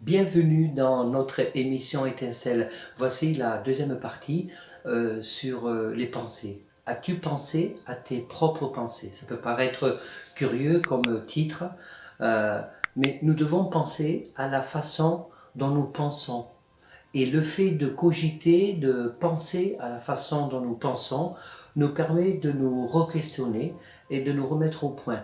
Bienvenue dans notre émission Étincelle. Voici la deuxième partie sur les pensées. As-tu pensé à tes propres pensées? Ça peut paraître curieux comme titre, euh, mais nous devons penser à la façon dont nous pensons. Et le fait de cogiter, de penser à la façon dont nous pensons, nous permet de nous re-questionner et de nous remettre au point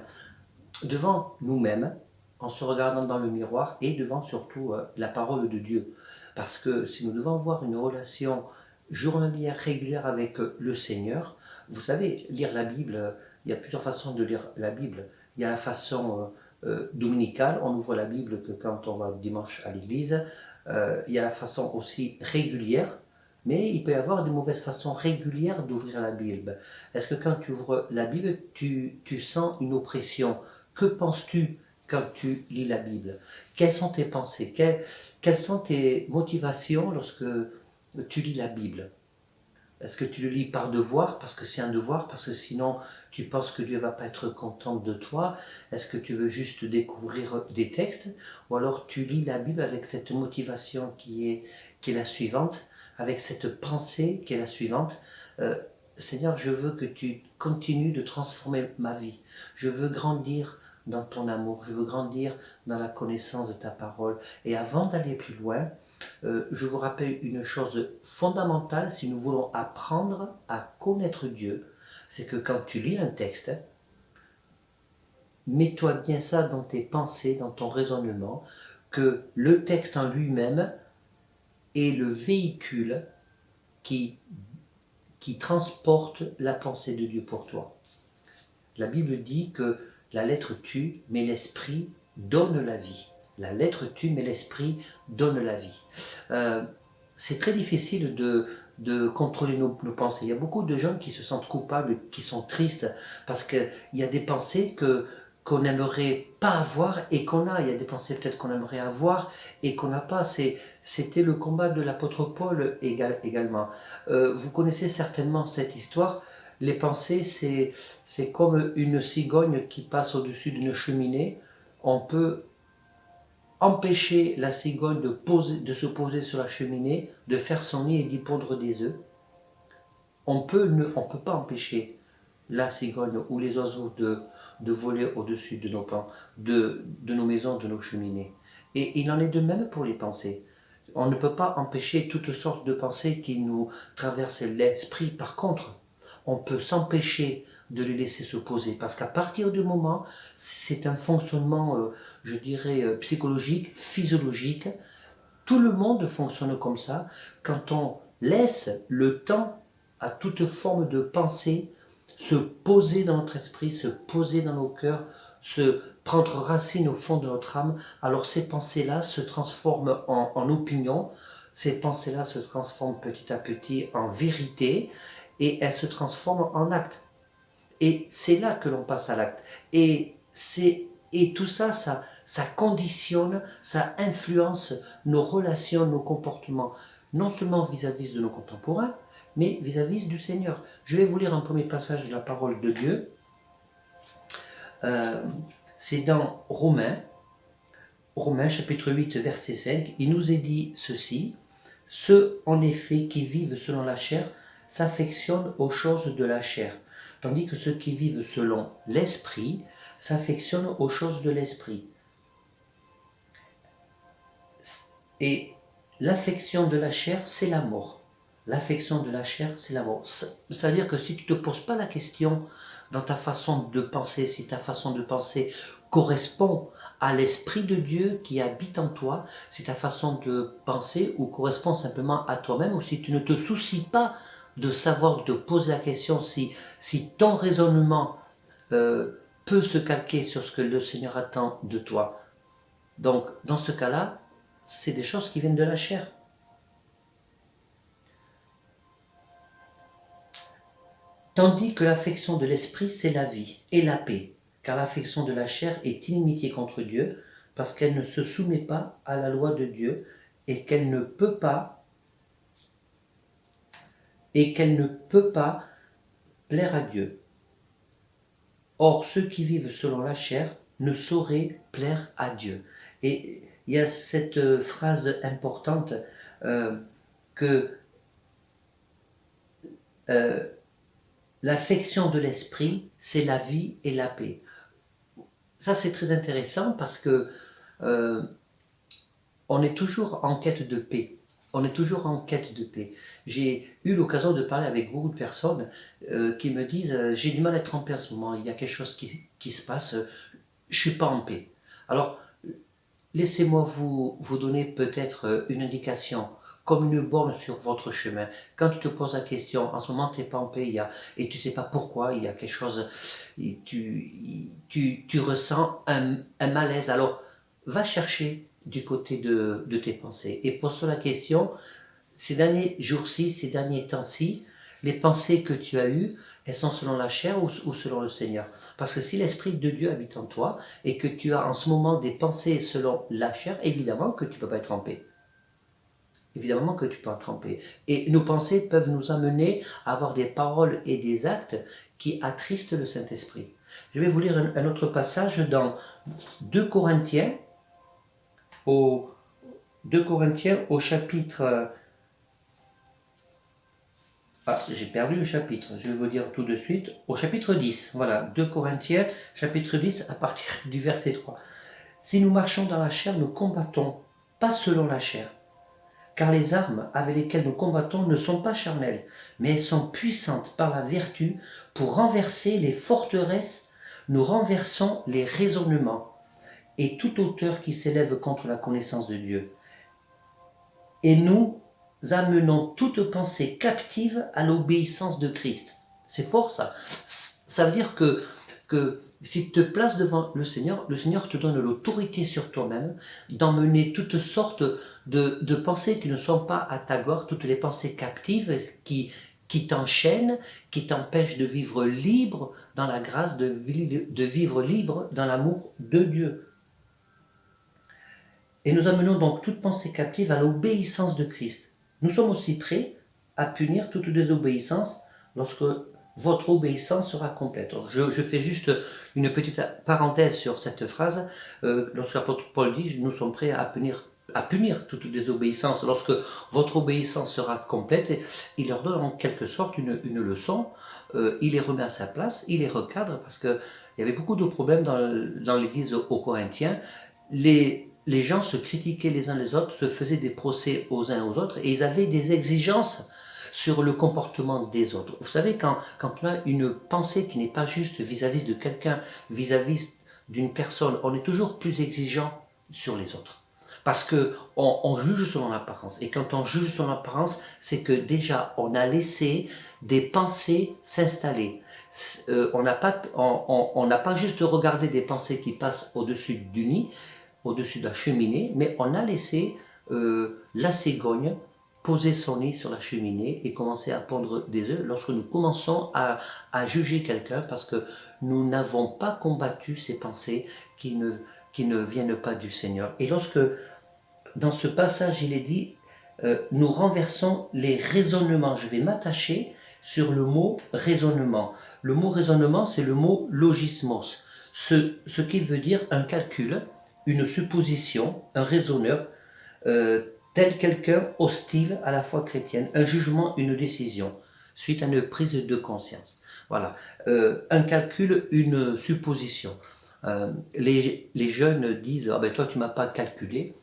devant nous-mêmes, en se regardant dans le miroir et devant surtout la parole de Dieu. Parce que si nous devons avoir une relation journalière, régulière avec le Seigneur, vous savez, lire la Bible, il y a plusieurs façons de lire la Bible. Il y a la façon dominicale, on ouvre la Bible que quand on va le dimanche à l'église. Il y a la façon aussi régulière, mais il peut y avoir des mauvaises façons régulières d'ouvrir la Bible. Est-ce que quand tu ouvres la Bible, tu sens une oppression? Que penses-tu quand tu lis la Bible? Quelles sont tes pensées? Quelles sont tes motivations lorsque tu lis la Bible? Est-ce que tu le lis par devoir, parce que c'est un devoir, parce que sinon tu penses que Dieu ne va pas être content de toi? Est-ce que tu veux juste découvrir des textes? Ou alors tu lis la Bible avec cette motivation qui est la suivante, avec cette pensée qui est la suivante. Euh, Seigneur, je veux que tu continues de transformer ma vie. Je veux grandir dans ton amour. Je veux grandir dans la connaissance de ta parole. Et avant d'aller plus loin, je vous rappelle une chose fondamentale si nous voulons apprendre à connaître Dieu, c'est que quand tu lis un texte, mets-toi bien ça dans tes pensées, dans ton raisonnement, que le texte en lui-même est le véhicule qui, qui transporte la pensée de Dieu pour toi. La Bible dit que la lettre tue, mais l'esprit donne la vie. La lettre tue, mais l'esprit donne la vie. Euh, c'est très difficile de contrôler nos pensées. Il y a beaucoup de gens qui se sentent coupables, qui sont tristes, parce qu'il y a des pensées qu'on n'aimerait pas avoir et qu'on a. Il y a des pensées peut-être qu'on aimerait avoir et qu'on n'a pas. C'était le combat de l'apôtre Paul également. Vous connaissez certainement cette histoire. Les pensées, c'est comme une cigogne qui passe au-dessus d'une cheminée. On peut empêcher la cigogne de se poser sur la cheminée, de faire son nid et d'y pondre des œufs. On peut pas empêcher la cigogne ou les oiseaux de voler au-dessus de de nos maisons, de nos cheminées. Et il en est de même pour les pensées. On ne peut pas empêcher toutes sortes de pensées qui nous traversent l'esprit. Par contre, on peut s'empêcher de les laisser se poser. Parce qu'à partir du moment, c'est un fonctionnement, je dirais, psychologique, physiologique. Tout le monde fonctionne comme ça. Quand on laisse le temps à toute forme de pensée se poser dans notre esprit, se poser dans nos cœurs, se prendre racine au fond de notre âme, alors ces pensées-là se transforment en opinion, ces pensées-là se transforment petit à petit en vérité, et elles se transforment en acte. Et c'est là que l'on passe à l'acte. Et tout ça, ça conditionne, ça influence nos relations, nos comportements, non seulement vis-à-vis de nos contemporains, mais vis-à-vis du Seigneur. Je vais vous lire un premier passage de la parole de Dieu. Euh, c'est dans Romains chapitre 8, verset 5. Il nous est dit ceci: ceux en effet qui vivent selon la chair s'affectionnent aux choses de la chair, tandis que ceux qui vivent selon l'esprit s'affectionnent aux choses de l'esprit. Et l'affection de la chair, c'est la mort. L'affection de la chair, c'est la mort. C'est-à-dire que si tu ne te poses pas la question dans ta façon de penser, si ta façon de penser correspond à l'Esprit de Dieu qui habite en toi, si ta façon de penser ou correspond simplement à toi-même, ou si tu ne te soucies pas de savoir, de te poser la question si ton raisonnement peut se calquer sur ce que le Seigneur attend de toi. Donc, dans ce cas-là, c'est des choses qui viennent de la chair. Tandis que l'affection de l'esprit, c'est la vie et la paix. Car l'affection de la chair est inimitié contre Dieu, parce qu'elle ne se soumet pas à la loi de Dieu et qu'elle ne peut pas plaire à Dieu. Or, ceux qui vivent selon la chair ne sauraient plaire à Dieu. Et il y a cette phrase importante que l'affection de l'esprit, c'est la vie et la paix. Ça, c'est très intéressant parce que on est toujours en quête de paix. On est toujours en quête de paix. J'ai eu l'occasion de parler avec beaucoup de personnes qui me disent j'ai du mal à être en paix en ce moment, il y a quelque chose qui se passe, je ne suis pas en paix. Alors, laissez-moi vous donner peut-être une indication, comme une borne sur votre chemin. Quand tu te poses la question, en ce moment tu n'es pas en paix, et tu ne sais pas pourquoi, il y a quelque chose, tu ressens un malaise. Alors, va chercher du côté de tes pensées et pose-toi la question, ces derniers jours-ci, ces derniers temps-ci, les pensées que tu as eues, elles sont selon la chair ou selon le Seigneur? Parce que si l'Esprit de Dieu habite en toi et que tu as en ce moment des pensées selon la chair, évidemment que tu ne peux pas être en paix. Évidemment que tu peux être en paix. Et nos pensées peuvent nous amener à avoir des paroles et des actes qui attristent le Saint-Esprit. Je vais vous lire un autre passage dans 2 Corinthiens, au 2 Corinthiens au chapitre... Ah, j'ai perdu le chapitre, je vais vous dire tout de suite. Au chapitre 10, voilà, 2 Corinthiens, chapitre 10, à partir du verset 3. Si nous marchons dans la chair, nous combattons, pas selon la chair. Car les armes avec lesquelles nous combattons ne sont pas charnelles, mais elles sont puissantes par la vertu pour renverser les forteresses. Nous renversons les raisonnements et toute hauteur qui s'élève contre la connaissance de Dieu. Et nous amenons toute pensée captive à l'obéissance de Christ. C'est fort ça. Ça veut dire que si tu te places devant le Seigneur te donne l'autorité sur toi-même d'emmener toutes sortes de pensées qui ne sont pas à ta gloire, toutes les pensées captives qui t'enchaînent, qui t'empêchent de vivre libre dans la grâce, de vivre libre dans l'amour de Dieu. Et nous amenons donc toute pensée captive à l'obéissance de Christ. Nous sommes aussi prêts à punir toute désobéissance lorsque votre obéissance sera complète. Alors, je fais juste une petite parenthèse sur cette phrase. Lorsque l'apôtre Paul dit, nous sommes prêts à punir toute désobéissance lorsque votre obéissance sera complète. Et il leur donne en quelque sorte une leçon. Il les remet à sa place, il les recadre parce qu'il y avait beaucoup de problèmes dans l'église aux Corinthiens. Les gens se critiquaient les uns les autres, se faisaient des procès aux uns aux autres et ils avaient des exigences sur le comportement des autres. Vous savez, quand on a une pensée qui n'est pas juste vis-à-vis de quelqu'un, vis-à-vis d'une personne, on est toujours plus exigeant sur les autres. Parce qu'on juge selon l'apparence. Et quand on juge selon l'apparence, c'est que déjà, on a laissé des pensées s'installer. On n'a pas juste regardé des pensées qui passent au-dessus du nid, au-dessus de la cheminée, mais on a laissé la cigogne poser son nid sur la cheminée et commencer à pondre des œufs lorsque nous commençons à juger quelqu'un parce que nous n'avons pas combattu ces pensées qui ne viennent pas du Seigneur. Et lorsque, dans ce passage, il est dit, nous renversons les raisonnements. Je vais m'attacher sur le mot raisonnement. Le mot raisonnement, c'est le mot logismos, ce qui veut dire un calcul, une supposition, un raisonneur, tel quelqu'un hostile à la foi chrétienne, un jugement, une décision, suite à une prise de conscience. Voilà, un calcul, une supposition. Les jeunes disent ah ben toi tu m'as pas calculé,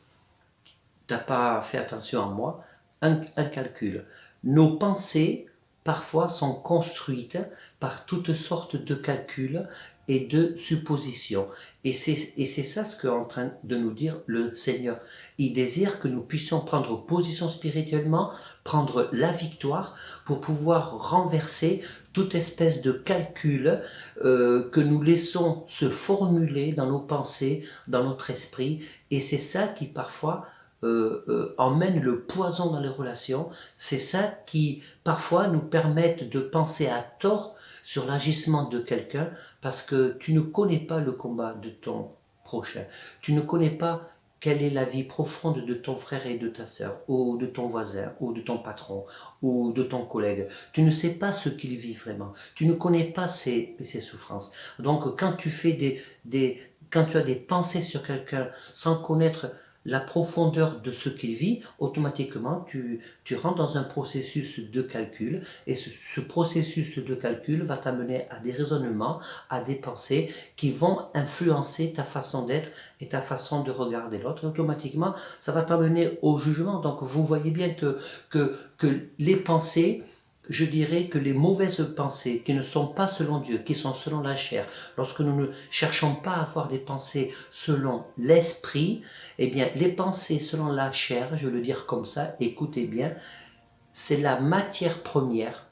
tu n'as pas fait attention à moi. Un calcul. Nos pensées parfois sont construites par toutes sortes de calculs et de suppositions. Et c'est ça ce qu'est en train de nous dire le Seigneur. Il désire que nous puissions prendre position spirituellement, prendre la victoire pour pouvoir renverser toute espèce de calcul que nous laissons se formuler dans nos pensées, dans notre esprit. Et c'est ça qui parfois emmène le poison dans les relations. C'est ça qui parfois nous permettent de penser à tort sur l'agissement de quelqu'un parce que tu ne connais pas le combat de ton prochain. Tu ne connais pas quelle est la vie profonde de ton frère et de ta sœur, ou de ton voisin, ou de ton patron, ou de ton collègue. Tu ne sais pas ce qu'il vit vraiment. Tu ne connais pas ses souffrances. Donc quand tu fais quand tu as des pensées sur quelqu'un sans connaître la profondeur de ce qu'il vit, automatiquement, tu rentres dans un processus de calcul, et ce processus de calcul va t'amener à des raisonnements, à des pensées qui vont influencer ta façon d'être et ta façon de regarder l'autre. Automatiquement, ça va t'amener au jugement. Donc, vous voyez bien que les pensées, je dirais que les mauvaises pensées qui ne sont pas selon Dieu, qui sont selon la chair, lorsque nous ne cherchons pas à avoir des pensées selon l'esprit, eh bien, les pensées selon la chair, je veux le dire comme ça, écoutez bien, c'est la matière première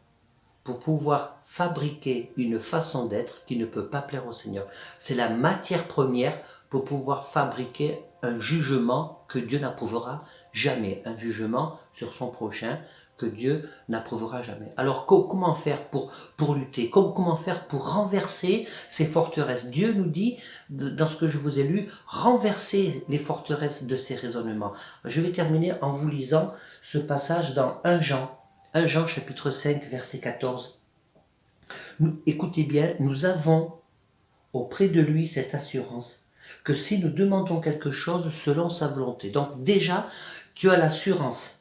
pour pouvoir fabriquer une façon d'être qui ne peut pas plaire au Seigneur. C'est la matière première pour pouvoir fabriquer un jugement que Dieu n'approuvera jamais, un jugement sur son prochain que Dieu n'approuvera jamais. Alors comment faire pour lutter? Comment faire pour renverser ces forteresses? Dieu nous dit, dans ce que je vous ai lu, renverser les forteresses de ces raisonnements. Je vais terminer en vous lisant ce passage dans 1 Jean chapitre 5 verset 14. Écoutez bien, nous avons auprès de lui cette assurance que si nous demandons quelque chose selon sa volonté. Donc déjà, tu as l'assurance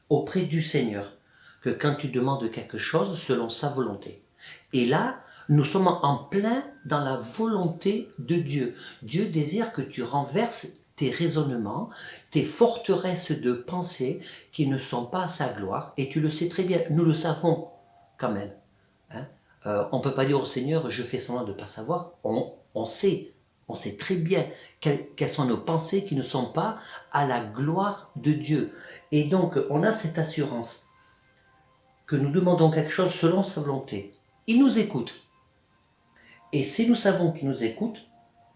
auprès du Seigneur que quand tu demandes quelque chose selon sa volonté. Et là, nous sommes en plein dans la volonté de Dieu. Dieu désire que tu renverses tes raisonnements, tes forteresses de pensée qui ne sont pas à sa gloire, et tu le sais très bien, nous le savons quand même. On ne peut pas dire au Seigneur, je fais semblant de ne pas savoir, on sait très bien quelles sont nos pensées qui ne sont pas à la gloire de Dieu. Et donc, on a cette assurance que nous demandons quelque chose selon sa volonté. Il nous écoute. Et si nous savons qu'il nous écoute,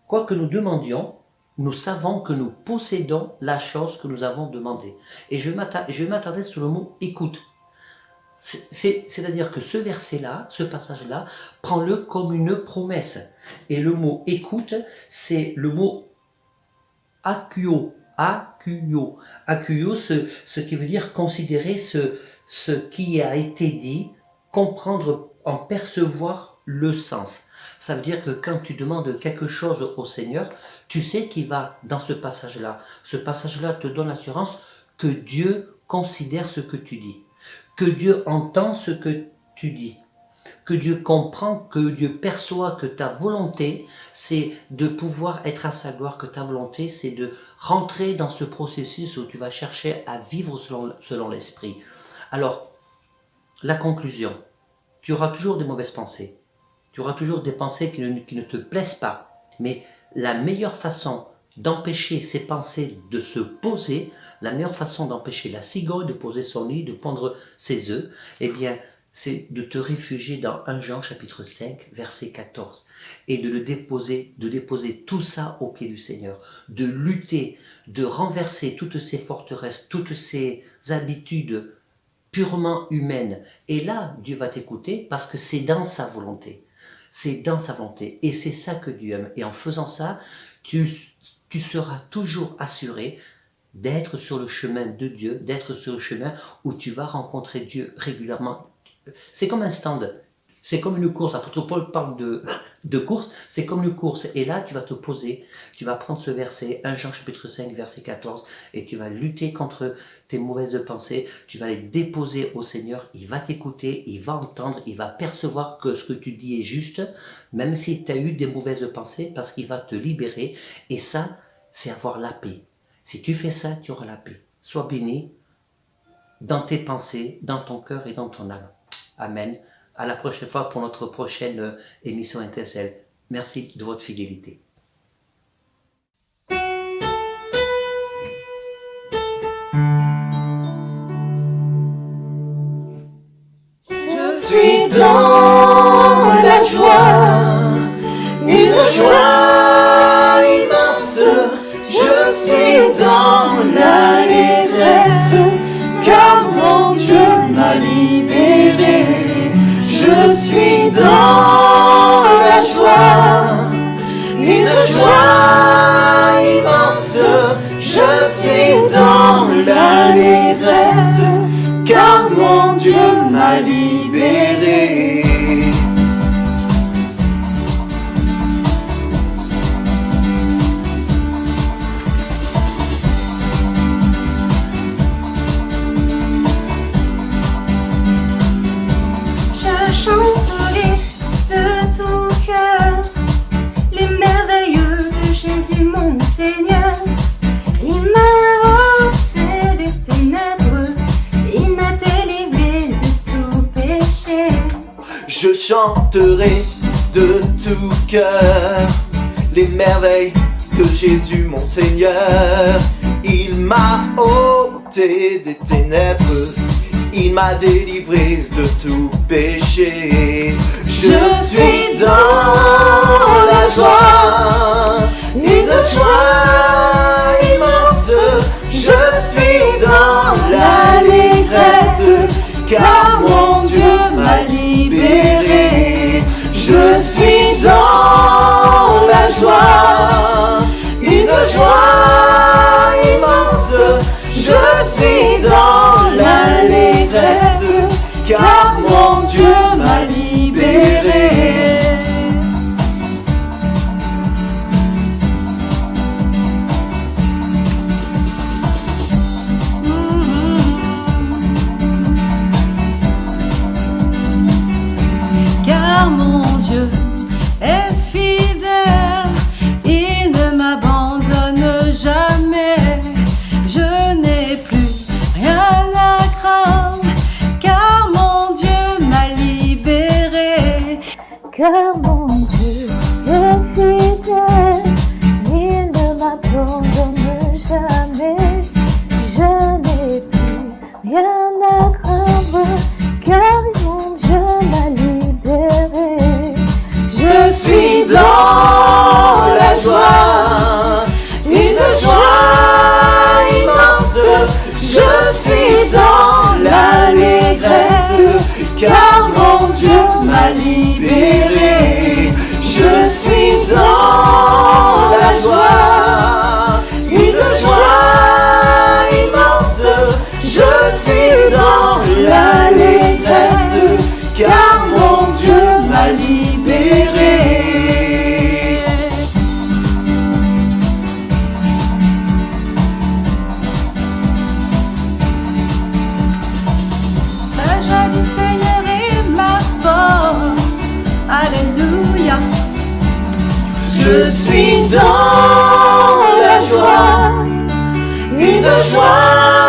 quoi que nous demandions, nous savons que nous possédons la chose que nous avons demandée. Et je vais m'attarder sur le mot « écoute ». C'est-à-dire que ce verset-là, ce passage-là, prends-le comme une promesse. Et le mot « écoute », c'est le mot « akuo ». Akuo, ce qui veut dire considérer ce qui a été dit, comprendre, en percevoir le sens. Ça veut dire que quand tu demandes quelque chose au Seigneur, tu sais qu'il va dans ce passage-là. Ce passage-là te donne l'assurance que Dieu considère ce que tu dis, que Dieu entend ce que tu dis, que Dieu comprend, que Dieu perçoit que ta volonté, c'est de pouvoir être à sa gloire, que ta volonté, c'est de rentrer dans ce processus où tu vas chercher à vivre selon l'esprit. Alors, la conclusion, tu auras toujours des mauvaises pensées, tu auras toujours des pensées qui ne te plaisent pas, mais la meilleure façon d'empêcher ces pensées de se poser, la meilleure façon d'empêcher la cigogne de poser son nid, de pondre ses œufs, eh bien, c'est de te réfugier dans 1 Jean chapitre 5 verset 14 et de déposer tout ça au pied du Seigneur, de lutter, de renverser toutes ces forteresses, toutes ces habitudes purement humaines. Et là, Dieu va t'écouter parce que c'est dans sa volonté. C'est dans sa volonté et c'est ça que Dieu aime. Et en faisant ça, tu seras toujours assuré d'être sur le chemin de Dieu, d'être sur le chemin où tu vas rencontrer Dieu régulièrement. C'est comme un stand, c'est comme une course. Apôtre Paul parle de course, c'est comme une course. Et là, tu vas te poser, tu vas prendre ce verset, 1 Jean chapitre 5, verset 14, et tu vas lutter contre tes mauvaises pensées, tu vas les déposer au Seigneur, il va t'écouter, il va entendre, il va percevoir que ce que tu dis est juste, même si tu as eu des mauvaises pensées, parce qu'il va te libérer. Et ça, c'est avoir la paix. Si tu fais ça, tu auras la paix. Sois béni dans tes pensées, dans ton cœur et dans ton âme. Amen. À la prochaine fois pour notre prochaine émission Intercelle. Merci de votre fidélité. Je suis dans la joie, une joie immense. Je suis dans l'allégresse, car mon Dieu m'a libéré. Je suis dans la joie, une joie immense. Je suis dans l'allégresse, car mon Dieu m'a libéré. chanterai de tout cœur les merveilles de Jésus mon Seigneur. Il m'a ôté des ténèbres, il m'a délivré de tout péché. Je suis dans la joie, une joie immense. Je suis dans l'allégresse, car mon Dieu m'a libéré. Je suis dans la joie, une joie immense. Je suis dans l'allégresse, car mon Dieu m'a libéré. Car mon Dieu est fidèle, il ne m'abandonne jamais. Je n'ai plus rien à craindre, car mon Dieu m'a libéré. Car mon Dieu est fidèle, il ne m'abandonne jamais. Je n'ai plus rien à craindre, car mon Dieu m'a libéré. Je suis dans la joie, une joie immense. Je suis dans l'allégresse, car mon Dieu m'a libéré. Je suis dans la joie, une joie immense. Je suis dans l'allégresse, car mon Dieu m'a libéré. La joie du Seigneur est ma force. Alléluia. Je suis dans la joie, une joie